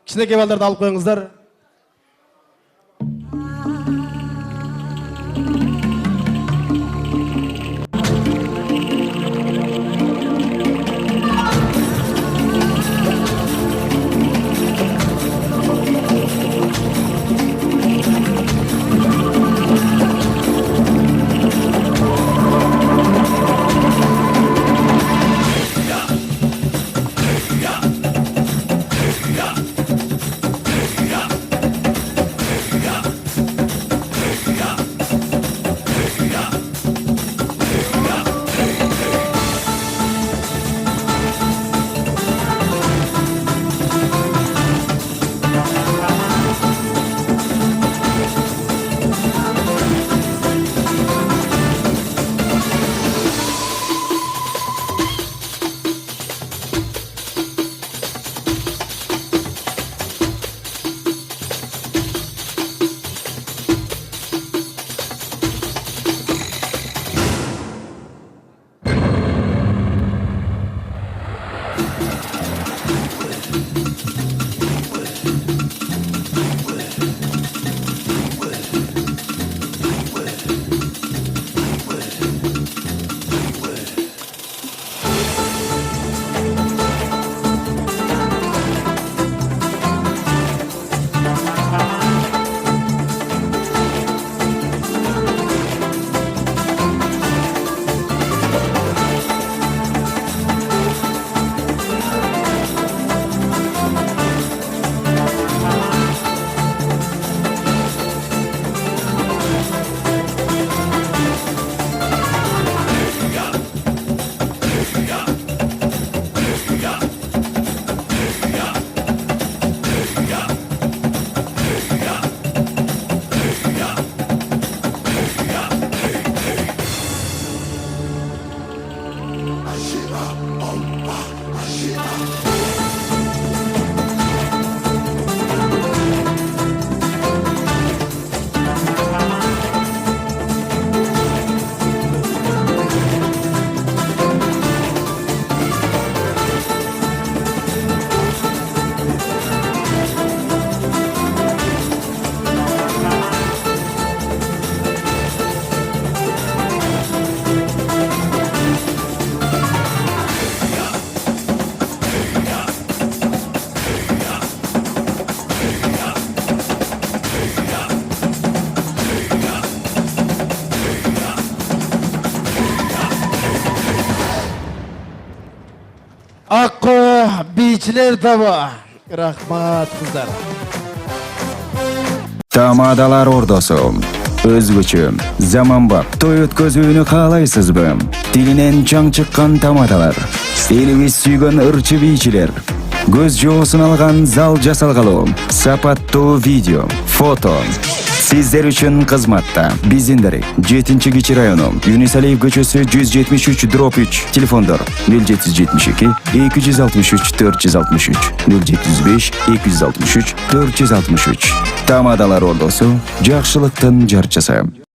Кичинекей балдарды алып коюңуздар. Аккуу бийчилер тобу. Рахмат кыздар. Тамадалар ордосу. Өзгөчө, заманбап той өткөзүүнү каалайсызбы? Тилинен чаң чыккан тамадалар. Элибиз сүйгөн ырчы бийчилер. Көз жоосун алган зал жасалгалуу. Сапаттуу видео, фото. Сиздер үчүн кызматта. Биздин дарек 7-кичи району, Юнисалиев көчөсү 173/3, телефондор 0772 263 463, 075 263 463. Тамадалар ордосу, жакшылыктын жарчысы.